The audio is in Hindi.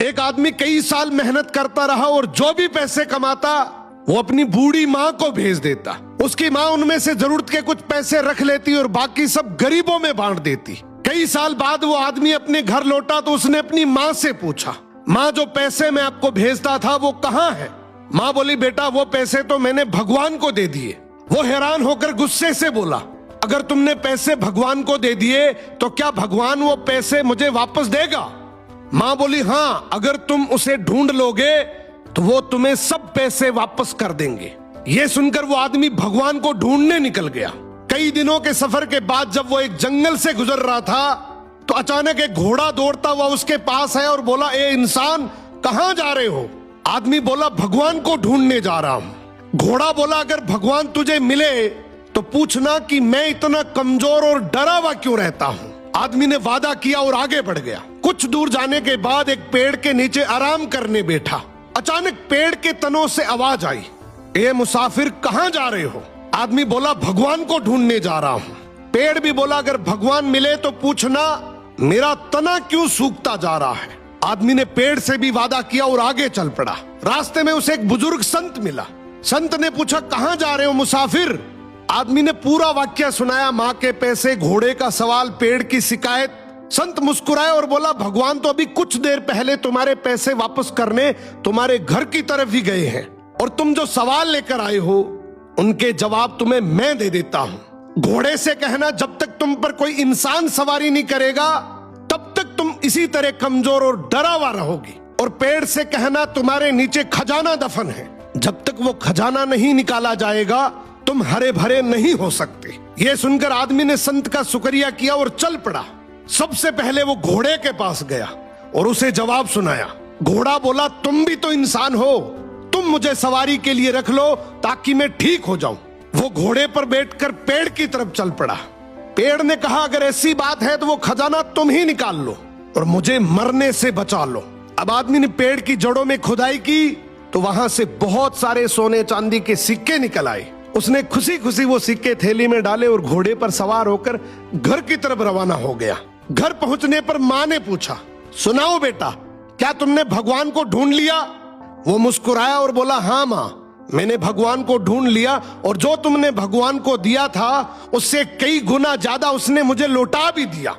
एक आदमी कई साल मेहनत करता रहा और जो भी पैसे कमाता वो अपनी बूढ़ी माँ को भेज देता। उसकी माँ उनमें से जरूरत के कुछ पैसे रख लेती और बाकी सब गरीबों में बांट देती। कई साल बाद वो आदमी अपने घर लौटा तो उसने अपनी माँ से पूछा, माँ जो पैसे मैं आपको भेजता था वो कहाँ है? माँ बोली, बेटा वो पैसे तो मैंने भगवान को दे दिए। वो हैरान होकर गुस्से से बोला, अगर तुमने पैसे भगवान को दे दिए तो क्या भगवान वो पैसे मुझे वापस देगा? माँ बोली, हाँ, अगर तुम उसे ढूंढ लोगे तो वो तुम्हें सब पैसे वापस कर देंगे। ये सुनकर वो आदमी भगवान को ढूंढने निकल गया। कई दिनों के सफर के बाद जब वो एक जंगल से गुजर रहा था तो अचानक एक घोड़ा दौड़ता हुआ उसके पास आया और बोला, ए इंसान, कहां जा रहे हो? आदमी बोला, भगवान को ढूंढने जा रहा हूं। घोड़ा बोला, अगर भगवान तुझे मिले तो पूछना कि मैं इतना कमजोर और डरा हुआ क्यों रहता हूं। आदमी ने वादा किया और आगे बढ़ गया। कुछ दूर जाने के बाद एक पेड़ के नीचे आराम करने बैठा। अचानक पेड़ के तनों से आवाज आई, ए मुसाफिर, कहां जा रहे हो? आदमी बोला, भगवान को ढूंढने जा रहा हूं। पेड़ भी बोला, अगर भगवान मिले तो पूछना मेरा तना क्यों सूखता जा रहा है। आदमी ने पेड़ से भी वादा किया और आगे चल पड़ा। रास्ते में उसे एक बुजुर्ग संत मिला। संत ने पूछा, कहां जा रहे हो मुसाफिर? आदमी ने पूरा वाक्य सुनाया, माँ के पैसे, घोड़े का सवाल, पेड़ की शिकायत। संत मुस्कुराए और बोला, भगवान तो अभी कुछ देर पहले तुम्हारे पैसे वापस करने तुम्हारे घर की तरफ ही गए हैं और तुम जो सवाल लेकर आए हो उनके जवाब तुम्हें मैं दे देता हूं। घोड़े से कहना, जब तक तुम पर कोई इंसान सवारी नहीं करेगा तब तक तुम इसी तरह कमजोर और डरा हुआ रहोगी। और पेड़ से कहना, तुम्हारे नीचे खजाना दफन है, जब तक वो खजाना नहीं निकाला जाएगा तुम हरे भरे नहीं हो सकते। ये सुनकर आदमी ने संत का शुक्रिया किया और चल पड़ा। सबसे पहले वो घोड़े के पास गया और उसे जवाब सुनाया। घोड़ा बोला, तुम भी तो इंसान हो, तुम मुझे सवारी के लिए रख लो ताकि मैं ठीक हो जाऊं। वो घोड़े पर बैठकर पेड़ की तरफ चल पड़ा। पेड़ ने कहा, अगर ऐसी बात है तो वो खजाना तुम ही निकाल लो और मुझे मरने से बचा लो। अब आदमी ने पेड़ की जड़ों में खुदाई की तो वहां से बहुत सारे सोने चांदी के सिक्के निकल आए। उसने खुशी खुशी वो सिक्के थैली में डाले और घोड़े पर सवार होकर घर की तरफ रवाना हो गया। घर पहुंचने पर माँ ने पूछा, सुनाओ बेटा, क्या तुमने भगवान को ढूंढ लिया? वो मुस्कुराया और बोला, हाँ माँ, मैंने भगवान को ढूंढ लिया और जो तुमने भगवान को दिया था उससे कई गुना ज्यादा उसने मुझे लौटा भी दिया।